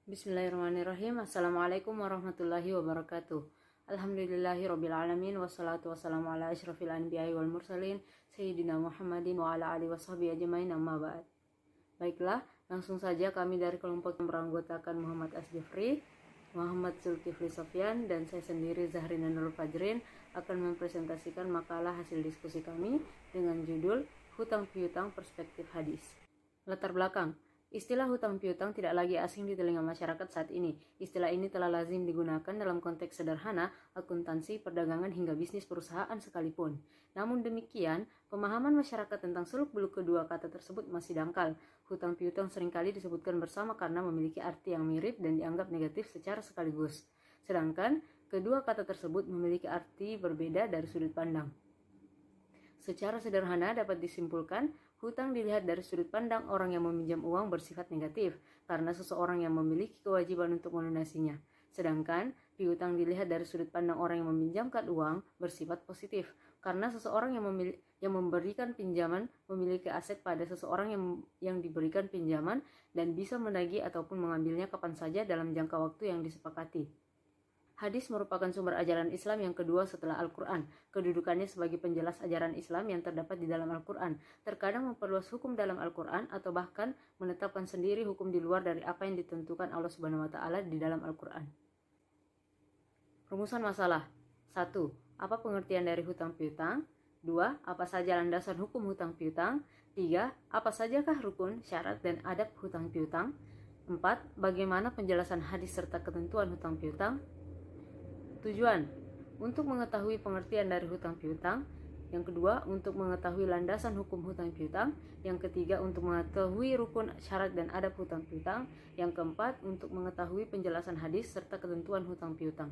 Bismillahirrahmanirrahim. Assalamualaikum warahmatullahi wabarakatuh. Alhamdulillahirrabbilalamin. Wassalatu wassalamu ala asyrafil anbiya'i wal mursalin Sayyidina Muhammadin wa ala alihi washabihi ajmain, amma ba'd. Baiklah, langsung saja kami dari kelompok yang beranggotakan Muhammad Asjifri, Muhammad Zulkifli Sofyan, dan saya sendiri Zahrina Nurul Fajrin akan mempresentasikan makalah hasil diskusi kami dengan judul Hutang Piutang Perspektif Hadis. Latar belakang. Istilah hutang piutang tidak lagi asing di telinga masyarakat saat ini. Istilah ini telah lazim digunakan dalam konteks sederhana, akuntansi, perdagangan hingga bisnis perusahaan sekalipun. Namun demikian, pemahaman masyarakat tentang seluk-beluk kedua kata tersebut masih dangkal. Hutang piutang seringkali disebutkan bersama karena memiliki arti yang mirip dan dianggap negatif secara sekaligus. Sedangkan, kedua kata tersebut memiliki arti berbeda dari sudut pandang. Secara sederhana dapat disimpulkan, hutang dilihat dari sudut pandang orang yang meminjam uang bersifat negatif karena seseorang yang memiliki kewajiban untuk melunasinya. Sedangkan piutang dilihat dari sudut pandang orang yang meminjamkan uang bersifat positif karena seseorang yang memberikan pinjaman memiliki aset pada seseorang yang diberikan pinjaman dan bisa menagih ataupun mengambilnya kapan saja dalam jangka waktu yang disepakati. Hadis merupakan sumber ajaran Islam yang kedua setelah Al-Quran. Kedudukannya sebagai penjelas ajaran Islam yang terdapat di dalam Al-Quran. Terkadang memperluas hukum dalam Al-Quran atau bahkan menetapkan sendiri hukum di luar dari apa yang ditentukan Allah Subhanahu wa Ta'ala di dalam Al-Quran. Rumusan masalah. 1. Apa pengertian dari hutang piutang? 2. Apa saja landasan hukum hutang piutang? 3. Apa sajakah rukun, syarat, dan adab hutang piutang? 4. Bagaimana penjelasan hadis serta ketentuan hutang piutang? Tujuan, untuk mengetahui pengertian dari hutang piutang. Yang kedua, untuk mengetahui landasan hukum hutang piutang. Yang ketiga, untuk mengetahui rukun, syarat, dan adab hutang piutang. Yang keempat, untuk mengetahui penjelasan hadis serta ketentuan hutang piutang.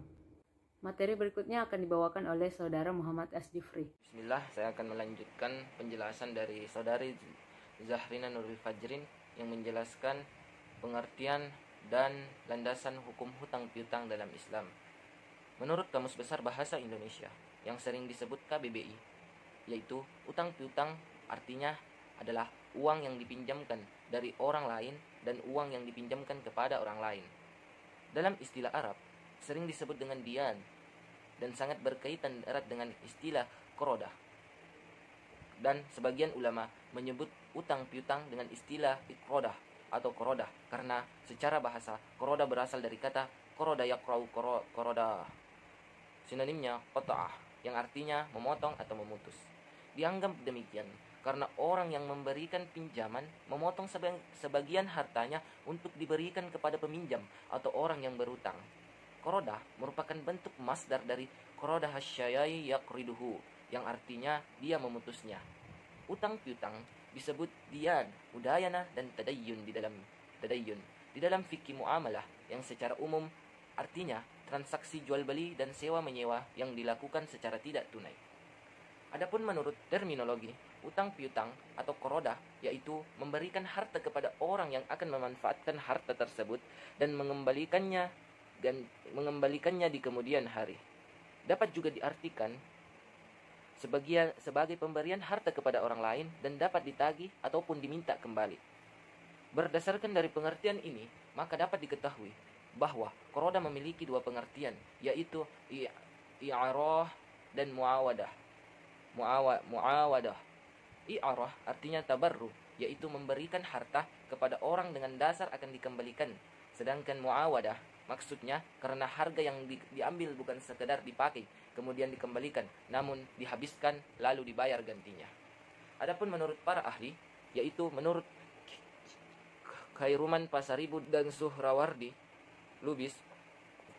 Materi berikutnya akan dibawakan oleh Saudara Muhammad Asjifri. Bismillah, saya akan melanjutkan penjelasan dari Saudari Zahrina Nurul Fajrin yang menjelaskan pengertian dan landasan hukum hutang piutang dalam Islam. Menurut Kamus Besar Bahasa Indonesia yang sering disebut KBBI, yaitu utang piutang artinya adalah uang yang dipinjamkan dari orang lain dan uang yang dipinjamkan kepada orang lain. Dalam istilah Arab, sering disebut dengan dian dan sangat berkaitan erat dengan istilah qorodah. Dan sebagian ulama menyebut utang piutang dengan istilah iqrodah atau qorodah karena secara bahasa qorodah berasal dari kata qorodah yaqra'u qorodah. Sinonimnya qata'ah, yang artinya memotong atau memutus. Dianggap demikian karena orang yang memberikan pinjaman memotong sebagian hartanya untuk diberikan kepada peminjam atau orang yang berutang. Qorodah merupakan bentuk masdar dari qorodah hasyayai yaqriduhu, yang artinya dia memutusnya. Utang piutang disebut dian, udayana, dan tadayyun di dalam fikih muamalah yang secara umum artinya transaksi jual beli dan sewa menyewa yang dilakukan secara tidak tunai. Adapun menurut terminologi, utang piutang atau qorodah yaitu memberikan harta kepada orang yang akan memanfaatkan harta tersebut dan mengembalikannya di kemudian hari. Dapat juga diartikan sebagai pemberian harta kepada orang lain dan dapat ditagih ataupun diminta kembali. Berdasarkan dari pengertian ini, maka dapat diketahui bahwa qorodah memiliki dua pengertian, yaitu i'arah dan muawadah. I'arah artinya tabarru, yaitu memberikan harta kepada orang dengan dasar akan dikembalikan. Sedangkan muawadah maksudnya karena harga yang diambil bukan sekedar dipakai kemudian dikembalikan, namun dihabiskan lalu dibayar gantinya. Adapun menurut para ahli, yaitu menurut Khairuman Pasaribu dan Suhrawardi Lubis,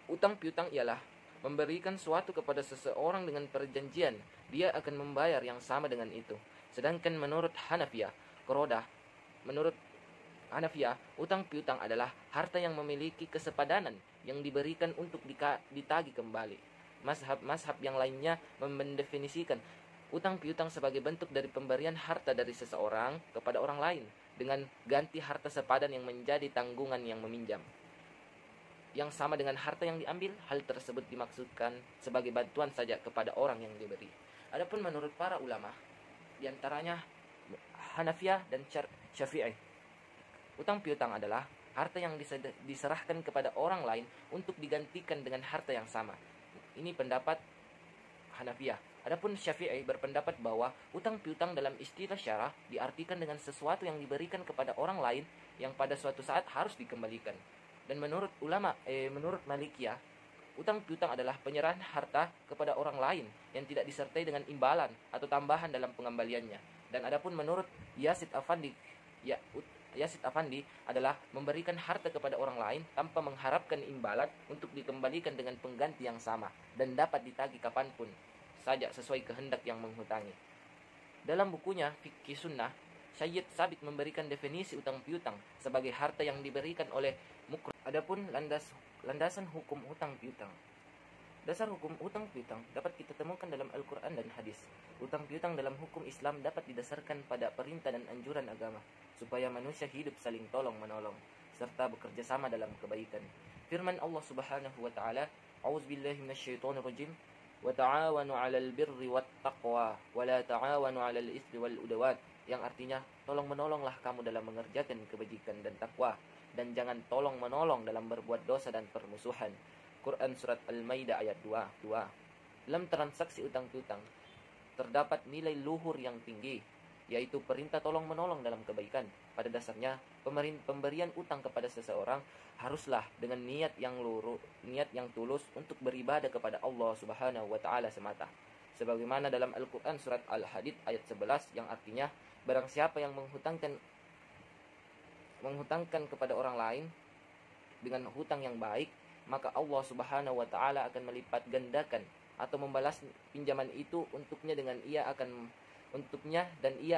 utang piutang ialah memberikan suatu kepada seseorang dengan perjanjian dia akan membayar yang sama dengan itu. Sedangkan menurut Hanafiyah, utang piutang adalah harta yang memiliki kesepadanan yang diberikan untuk ditagih kembali. Mazhab yang lainnya mendefinisikan utang piutang sebagai bentuk dari pemberian harta dari seseorang kepada orang lain dengan ganti harta sepadan yang menjadi tanggungan yang meminjam. Yang sama dengan harta yang diambil, hal tersebut dimaksudkan sebagai bantuan saja kepada orang yang diberi. Adapun menurut para ulama, diantaranya Hanafiyah dan Syafi'i, utang piutang adalah harta yang diserahkan kepada orang lain untuk digantikan dengan harta yang sama. Ini pendapat Hanafiyah. Adapun Syafi'i berpendapat bahwa hutang piutang dalam istilah syarah diartikan dengan sesuatu yang diberikan kepada orang lain yang pada suatu saat harus dikembalikan. Dan menurut menurut Malikiyah, hutang piutang adalah penyerahan harta kepada orang lain yang tidak disertai dengan imbalan atau tambahan dalam pengembaliannya. Dan adapun menurut Yazid Afandi adalah memberikan harta kepada orang lain tanpa mengharapkan imbalan untuk dikembalikan dengan pengganti yang sama dan dapat ditagih kapanpun saja sesuai kehendak yang menghutangi. Dalam bukunya Fikih Sunnah, Syed Sabit memberikan definisi utang piutang sebagai harta yang diberikan oleh mukrah. Adapun landasan hukum hutang piutang. Dasar hukum utang piutang dapat kita temukan dalam Al-Quran dan hadis. Utang piutang dalam hukum Islam dapat didasarkan pada perintah dan anjuran agama, supaya manusia hidup saling tolong-menolong, serta bekerja sama dalam kebaikan. Firman Allah Subhanahu wa Ta'ala, A'udzubillahi minasyaitonirrajim, wa ta'awanu 'alal birri wat taqwa wa la ta'awanu 'alal itsmi wal udwan, yang artinya tolong-menolonglah kamu dalam mengerjakan kebajikan dan takwa, dan jangan tolong-menolong dalam berbuat dosa dan permusuhan. Quran Surat Al-Maidah ayat 2. Dalam transaksi utang piutang terdapat nilai luhur yang tinggi, yaitu perintah tolong-menolong dalam kebaikan. Pada dasarnya, pemberian utang kepada seseorang haruslah dengan niat yang tulus untuk beribadah kepada Allah Subhanahu wa Ta'ala semata. Sebagaimana dalam Al-Quran Surat Al-Hadid ayat 11, yang artinya, barang siapa yang menghutangkan kepada orang lain dengan hutang yang baik, maka Allah Subhanahu wa Ta'ala akan melipat gandakan atau membalas pinjaman itu untuknya dan ia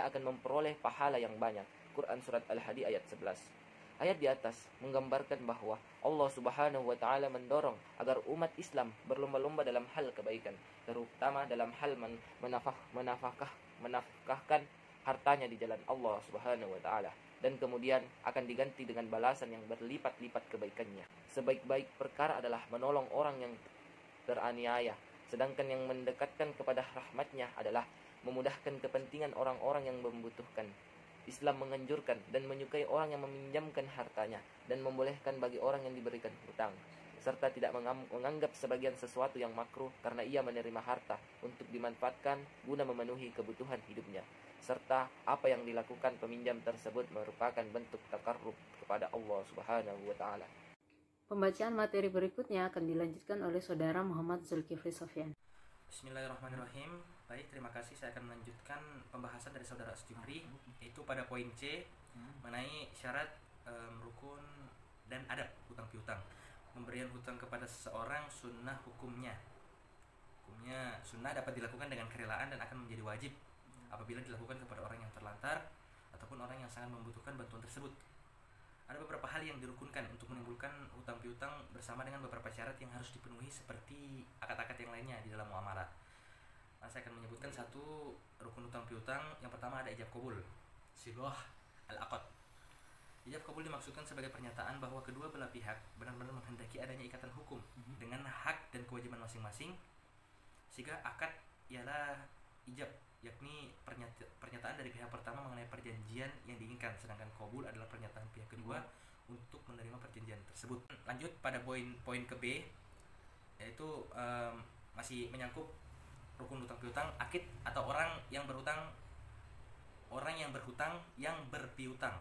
akan memperoleh pahala yang banyak. Quran Surat Al-Hadid ayat 11. Ayat di atas menggambarkan bahwa Allah Subhanahu wa Ta'ala mendorong agar umat Islam berlomba-lomba dalam hal kebaikan, terutama dalam hal menafkahkan hartanya di jalan Allah Subhanahu wa Ta'ala, dan kemudian akan diganti dengan balasan yang berlipat-lipat kebaikannya. Sebaik-baik perkara adalah menolong orang yang teraniaya, sedangkan yang mendekatkan kepada rahmatnya adalah memudahkan kepentingan orang-orang yang membutuhkan. Islam menganjurkan dan menyukai orang yang meminjamkan hartanya dan membolehkan bagi orang yang diberikan hutang, serta tidak menganggap sebagian sesuatu yang makruh karena ia menerima harta untuk dimanfaatkan guna memenuhi kebutuhan hidupnya, serta apa yang dilakukan peminjam tersebut merupakan bentuk takarrub kepada Allah Subhanahu wa Ta'ala. Pembacaan materi berikutnya akan dilanjutkan oleh Saudara Muhammad Zulkifli Sofyan. Bismillahirrahmanirrahim. Baik, terima kasih. Saya akan melanjutkan pembahasan dari Saudara Zulkifli, yaitu pada poin C mengenai syarat, rukun dan adab hutang piutang. Pemberian hutang kepada seseorang sunnah hukumnya. Sunnah dapat dilakukan dengan kerelaan dan akan menjadi wajib apabila dilakukan kepada orang yang terlantar ataupun orang yang sangat membutuhkan bantuan tersebut. Ada beberapa hal yang dirukunkan untuk menimbulkan hutang piutang bersama dengan beberapa syarat yang harus dipenuhi seperti akad-akad yang lainnya di dalam muamalah. Saya akan menyebutkan satu rukun hutang piutang. Yang pertama ada ijab qabul, sighah al-aqd. Ijab qabul dimaksudkan sebagai pernyataan bahwa kedua belah pihak benar-benar menghendaki adanya ikatan hukum dengan hak dan kewajiban masing-masing, sehingga akad ialah ijab, yakni pernyataan dari pihak pertama mengenai perjanjian yang diinginkan, sedangkan qabul adalah pernyataan pihak kedua untuk menerima perjanjian tersebut. Lanjut pada poin ke B, yaitu masih menyangkut rukun hutang piutang, akid atau orang yang berhutang yang berpiutang.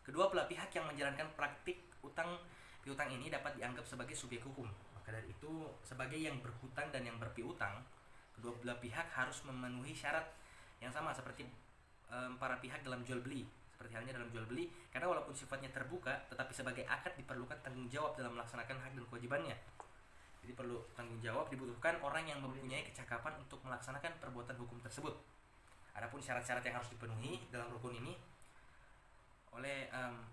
Kedua belah pihak yang menjalankan praktik hutang piutang ini dapat dianggap sebagai subjek hukum. Maka dari itu, sebagai yang berhutang dan yang berpiutang, kedua belah pihak harus memenuhi syarat yang sama seperti para pihak dalam jual beli. Seperti halnya dalam jual beli, karena walaupun sifatnya terbuka, tetapi sebagai akad diperlukan tanggung jawab dalam melaksanakan hak dan kewajibannya. Jadi perlu tanggung jawab, dibutuhkan orang yang mempunyai kecakapan untuk melaksanakan perbuatan hukum tersebut. Adapun syarat-syarat yang harus dipenuhi dalam rukun ini oleh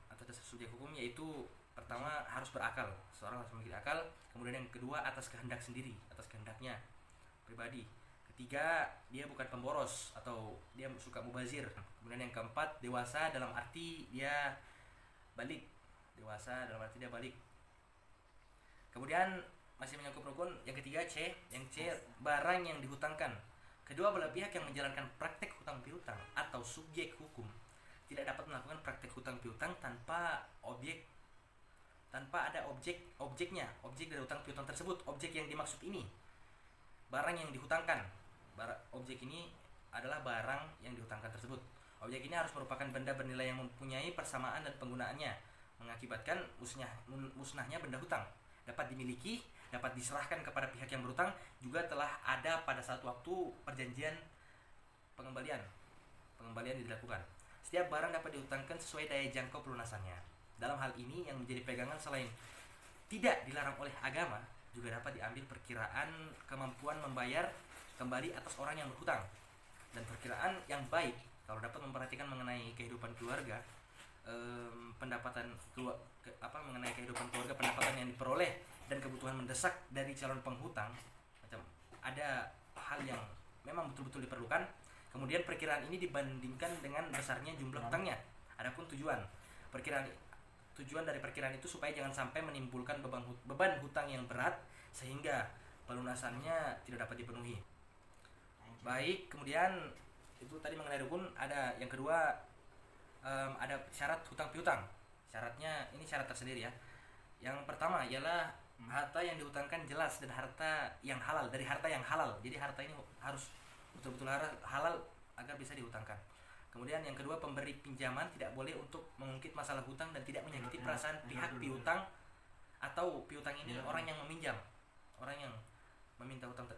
atau dasar subjek hukum, yaitu pertama harus berakal, seorang harus memiliki akal. Kemudian yang kedua atas kehendak sendiri, atas kehendaknya pribadi. Ketiga, dia bukan pemboros atau dia suka mubazir. Kemudian yang keempat, dewasa dalam arti dia balik. Kemudian masih menyangkut rukun yang ketiga C, barang yang dihutangkan. Kedua belah pihak yang menjalankan praktek hutang piutang atau subjek hukum tidak dapat melakukan praktek hutang piutang tanpa ada objeknya, objek dari hutang piutang tersebut. Objek yang dimaksud ini barang yang dihutangkan. Objek ini adalah barang yang dihutangkan tersebut. Objek ini harus merupakan benda bernilai yang mempunyai persamaan dan penggunaannya mengakibatkan musnahnya benda hutang. Dapat dimiliki, dapat diserahkan kepada pihak yang berhutang, juga telah ada pada saat waktu perjanjian pengembalian dilakukan. Setiap barang dapat dihutangkan sesuai daya jangkau pelunasannya. Dalam hal ini yang menjadi pegangan selain tidak dilarang oleh agama, juga dapat diambil perkiraan kemampuan membayar kembali atas orang yang berhutang. Dan perkiraan yang baik kalau dapat memperhatikan mengenai kehidupan keluarga, pendapatan yang diperoleh dan kebutuhan mendesak dari calon penghutang, macam ada hal yang memang betul-betul diperlukan. Kemudian perkiraan ini dibandingkan dengan besarnya jumlah hutangnya. Adapun tujuan dari perkiraan itu supaya jangan sampai menimbulkan beban hutang yang berat sehingga pelunasannya tidak dapat dipenuhi. Baik, kemudian itu tadi mengenai rukun. Ada yang kedua, ada syarat hutang piutang. Syaratnya ini syarat tersendiri ya. Yang pertama ialah harta yang dihutangkan jelas dan harta yang halal, dari harta yang halal. Jadi harta ini harus betul-betul halal agar bisa dihutangkan. Kemudian yang kedua, pemberi pinjaman tidak boleh untuk mengungkit masalah hutang dan tidak menyakiti perasaan pihak piutang atau piutang ini orang yang meminjam, orang yang meminta hutang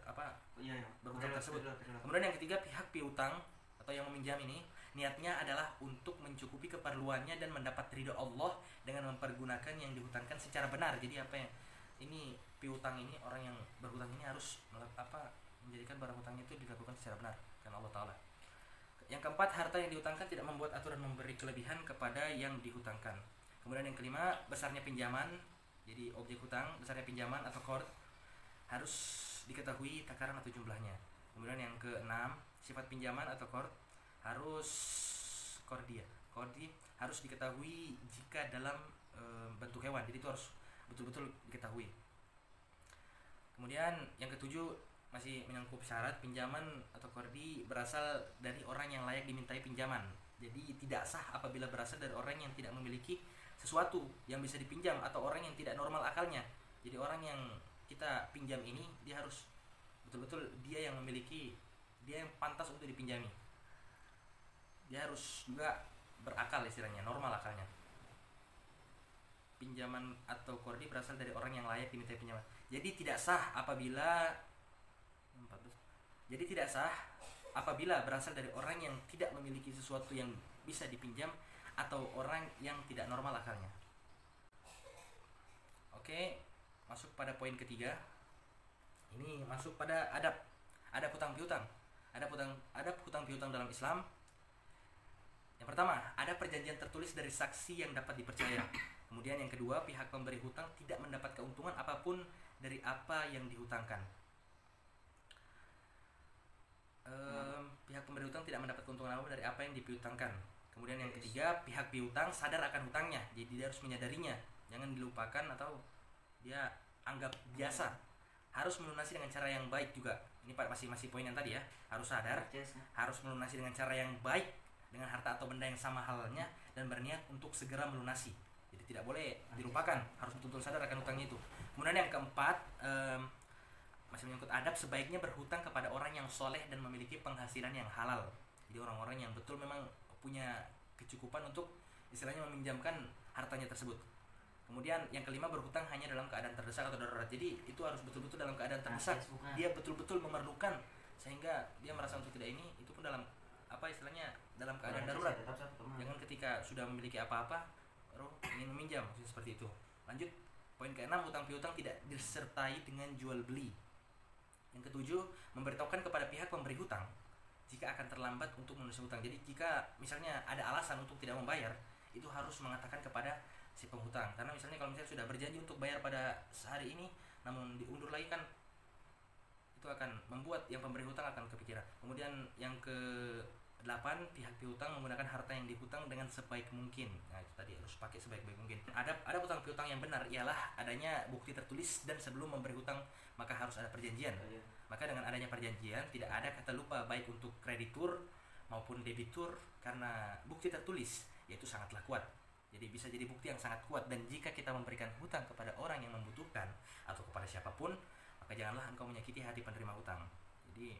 berhutang tersebut. Kemudian yang ketiga, pihak piutang atau yang meminjam ini niatnya adalah untuk mencukupi keperluannya dan mendapat ridho Allah dengan mempergunakan yang dihutangkan secara benar. Jadi ini piutang ini, orang yang berhutang ini harus menjadikan barang hutangnya itu dilakukan secara benar karena Allah Ta'ala. Yang keempat, harta yang dihutangkan tidak membuat aturan memberi kelebihan kepada yang dihutangkan. Kemudian yang kelima, besarnya pinjaman. Jadi objek hutang, besarnya pinjaman atau qard harus diketahui takaran atau jumlahnya. Kemudian yang keenam, sifat pinjaman atau qard harus qardi harus diketahui jika dalam bentuk hewan. Jadi itu harus betul-betul diketahui. Kemudian yang ketujuh, masih menyangkut syarat pinjaman atau qardi berasal dari orang yang layak dimintai pinjaman. Jadi tidak sah apabila berasal dari orang yang tidak memiliki sesuatu yang bisa dipinjam atau orang yang tidak normal akalnya. Jadi orang yang kita pinjam ini dia harus betul-betul dia yang pantas untuk dipinjami. Dia harus juga berakal, istilahnya normal akalnya. Pinjaman atau qardi berasal dari orang yang layak dimintai pinjaman. Jadi tidak sah apabila berasal dari orang yang tidak memiliki sesuatu yang bisa dipinjam atau orang yang tidak normal akalnya. Oke, masuk pada poin ketiga. Ini masuk pada adab hutang piutang. Adab hutang piutang dalam Islam. Yang pertama, ada perjanjian tertulis dari saksi yang dapat dipercaya. Kemudian yang kedua, pihak pemberi hutang tidak mendapat keuntungan apapun dari apa yang dihutangkan. Pihak pemberi hutang tidak mendapat keuntungan apapun dari apa yang dipiutangkan. Kemudian yang ketiga, pihak piutang sadar akan hutangnya, jadi dia harus menyadarinya, jangan dilupakan atau dia anggap biasa. Harus melunasi dengan cara yang baik juga. Ini masih poin yang tadi ya, harus sadar, harus melunasi dengan cara yang baik dengan harta atau benda yang sama halnya dan berniat untuk segera melunasi. Jadi tidak boleh dilupakan, harus betul-betul sadar akan hutangnya itu. Kemudian yang keempat, masih menyangkut adab, sebaiknya berhutang kepada orang yang soleh dan memiliki penghasilan yang halal. Jadi orang-orang yang betul memang punya kecukupan untuk istilahnya meminjamkan hartanya tersebut. Kemudian yang kelima, berhutang hanya dalam keadaan terdesak atau darurat. Jadi itu harus betul-betul dalam keadaan terdesak. Dia betul-betul memerlukan sehingga dia merasa untuk tidak ini, itu pun dalam dalam keadaan darurat. Jangan ketika sudah memiliki apa-apa baru ingin meminjam, seperti itu. Lanjut, poin keenam, hutang piutang tidak disertai dengan jual beli. Yang ketujuh, memberitahukan kepada pihak pemberi hutang jika akan terlambat untuk melunasi hutang. Jadi jika misalnya ada alasan untuk tidak membayar, itu harus mengatakan kepada si penghutang. Karena misalnya kalau misalnya sudah berjanji untuk bayar pada hari ini namun diundur lagi, kan itu akan membuat yang pemberi hutang akan kepikiran. Kemudian yang ke-8, pihak piutang menggunakan harta yang dihutang dengan sebaik mungkin. Nah, itu tadi harus pakai sebaik-baik mungkin. Ada hutang piutang yang benar ialah adanya bukti tertulis dan sebelum memberi hutang maka harus ada perjanjian. Maka dengan adanya perjanjian tidak ada kata lupa baik untuk kreditur maupun debitur karena bukti tertulis, yaitu sangatlah kuat. Jadi bisa jadi bukti yang sangat kuat. Dan jika kita memberikan hutang kepada orang yang membutuhkan atau kepada siapapun, maka janganlah engkau menyakiti hati penerima hutang. Jadi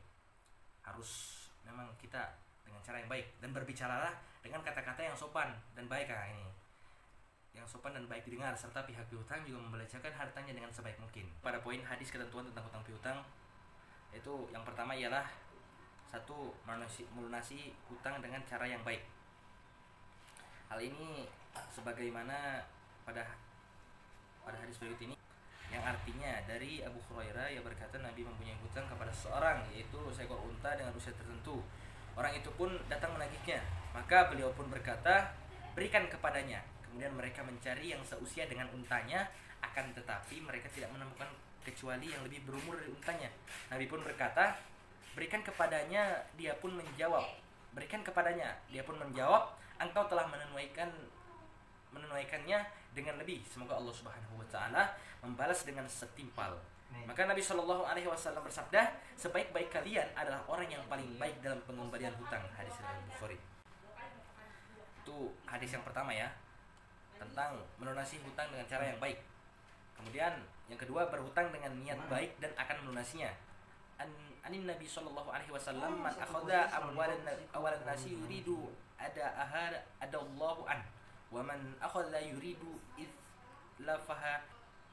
harus memang kita dengan cara yang baik, dan berbicaralah dengan kata-kata yang sopan dan baik. Ini yang sopan dan baik didengar, serta pihak piutang juga membelanjakan hartanya dengan sebaik mungkin. Pada poin hadis ketentuan tentang hutang piutang, itu yang pertama ialah satu, melunasi hutang dengan cara yang baik. Hal ini sebagaimana pada hadis berikut ini, yang artinya dari Abu Hurairah, ia berkata Nabi mempunyai hutang kepada seseorang, yaitu seekor unta dengan usia tertentu. Orang itu pun datang menagihnya, maka beliau pun berkata, berikan kepadanya. Kemudian mereka mencari yang seusia dengan untanya, akan tetapi mereka tidak menemukan kecuali yang lebih berumur dari untanya. Nabi pun berkata, berikan kepadanya. Dia pun menjawab, berikan kepadanya. Dia pun menjawab, engkau telah menunaikannya dengan lebih. Semoga Allah Subhanahu wa taala membalas dengan setimpal. Maka Nabi Shallallahu alaihi wasallam bersabda, sebaik-baik kalian adalah orang yang paling baik dalam pengembalian hutang. Hadis riwayat Bukhari. Itu hadis yang pertama ya, tentang melunasi hutang dengan cara yang baik. Kemudian yang kedua, berhutang dengan niat baik dan akan melunasinya. Anin Nabi Shallallahu alaihi wasallam, man akhadha amwalan nasi yuridu adallahu an, wa man akhadha yuridu itlafaha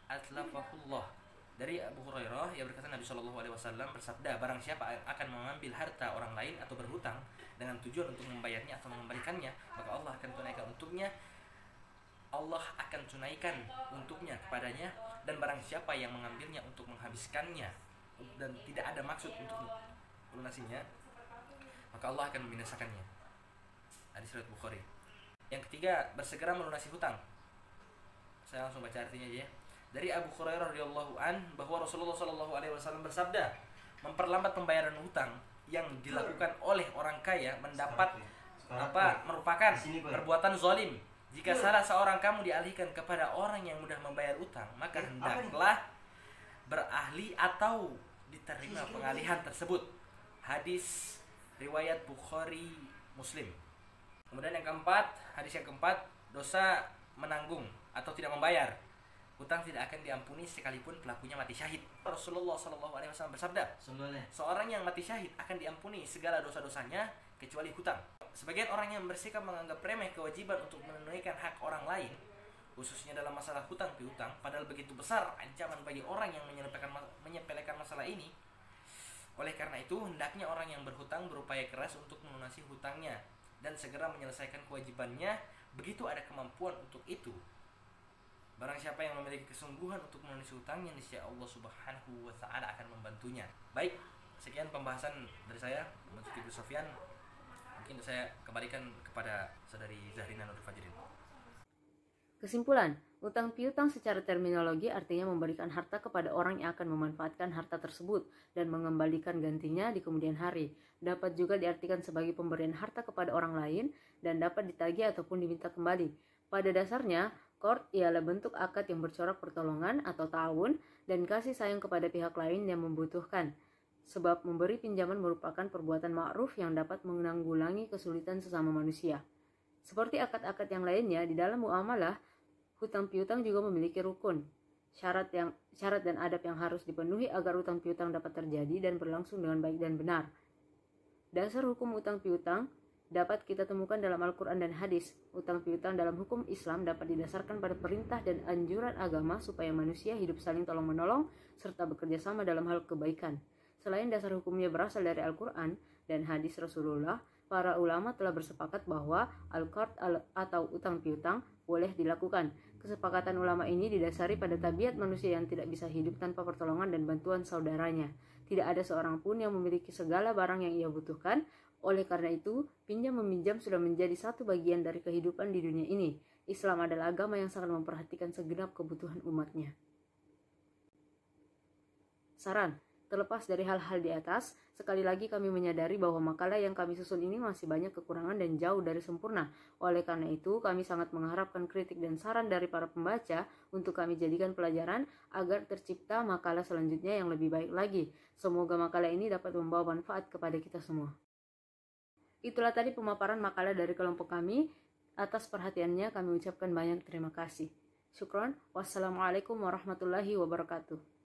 atlafahullah. Dari Abu Hurairah, ia berkata Nabi Shallallahu alaihi wasallam bersabda, barang siapa yang akan mengambil harta orang lain atau berhutang dengan tujuan untuk membayarnya atau mengembalikannya, maka Allah akan tunaikan untuknya. Allah akan tunaikan untuknya kepadanya. Dan barang siapa yang mengambilnya untuk menghabiskannya dan tidak ada maksud untuk melunasinya, maka Allah akan membinasakannya. Hadis riwayat Bukhari. Yang ketiga, bersegera melunasi hutang. Saya langsung baca artinya aja ya. Dari Abu Hurairah radhiyallahu an, bahwa Rasulullah sallallahu alaihi wasallam bersabda, memperlambat pembayaran hutang yang dilakukan oleh orang kaya merupakan perbuatan zalim. Jika salah seorang kamu dialihkan kepada orang yang mudah membayar utang, maka hendaklah berahli atau diterima pengalihan tersebut. Hadis riwayat Bukhari, Muslim. Kemudian yang keempat, hadis yang keempat, dosa menanggung atau tidak membayar hutang tidak akan diampuni sekalipun pelakunya mati syahid. Rasulullah Shallallahu alaihi wasallam bersabda, seorang yang mati syahid akan diampuni segala dosa-dosanya kecuali hutang. Sebagian orang yang bersikap menganggap remeh kewajiban untuk menunaikan hak orang lain, khususnya dalam masalah hutang piutang, padahal begitu besar ancaman bagi orang yang menyepelekan masalah ini. Oleh karena itu, hendaknya orang yang berhutang berupaya keras untuk melunasi hutangnya dan segera menyelesaikan kewajibannya begitu ada kemampuan untuk itu. Barang siapa yang memiliki kesungguhan untuk melunasi hutangnya, niscaya Allah Subhanahu wa taala akan membantunya. Baik, sekian pembahasan dari saya, Muhammad Ibnu Sofyan. Mungkin saya kembalikan kepada saudari Zahrina Nurul Fajrin. Kesimpulan, utang piutang secara terminologi artinya memberikan harta kepada orang yang akan memanfaatkan harta tersebut dan mengembalikan gantinya di kemudian hari. Dapat juga diartikan sebagai pemberian harta kepada orang lain dan dapat ditagih ataupun diminta kembali. Pada dasarnya, qard ialah bentuk akad yang bercorak pertolongan atau ta'awun dan kasih sayang kepada pihak lain yang membutuhkan. Sebab memberi pinjaman merupakan perbuatan ma'ruf yang dapat menanggulangi kesulitan sesama manusia. Seperti akad-akad yang lainnya, di dalam muamalah, hutang piutang juga memiliki rukun, syarat dan adab yang harus dipenuhi agar hutang piutang dapat terjadi dan berlangsung dengan baik dan benar. Dasar hukum hutang piutang dapat kita temukan dalam Al-Quran dan hadis. Hutang piutang dalam hukum Islam dapat didasarkan pada perintah dan anjuran agama supaya manusia hidup saling tolong-menolong serta bekerja sama dalam hal kebaikan. Selain dasar hukumnya berasal dari Al-Quran dan hadis Rasulullah, para ulama telah bersepakat bahwa al-qard atau utang piutang boleh dilakukan. Kesepakatan ulama ini didasari pada tabiat manusia yang tidak bisa hidup tanpa pertolongan dan bantuan saudaranya. Tidak ada seorang pun yang memiliki segala barang yang ia butuhkan. Oleh karena itu, pinjam-meminjam sudah menjadi satu bagian dari kehidupan di dunia ini. Islam adalah agama yang sangat memperhatikan segenap kebutuhan umatnya. Saran, terlepas dari hal-hal di atas, sekali lagi kami menyadari bahwa makalah yang kami susun ini masih banyak kekurangan dan jauh dari sempurna. Oleh karena itu, kami sangat mengharapkan kritik dan saran dari para pembaca untuk kami jadikan pelajaran agar tercipta makalah selanjutnya yang lebih baik lagi. Semoga makalah ini dapat membawa manfaat kepada kita semua. Itulah tadi pemaparan makalah dari kelompok kami. Atas perhatiannya kami ucapkan banyak terima kasih. Syukron. Wassalamualaikum warahmatullahi wabarakatuh.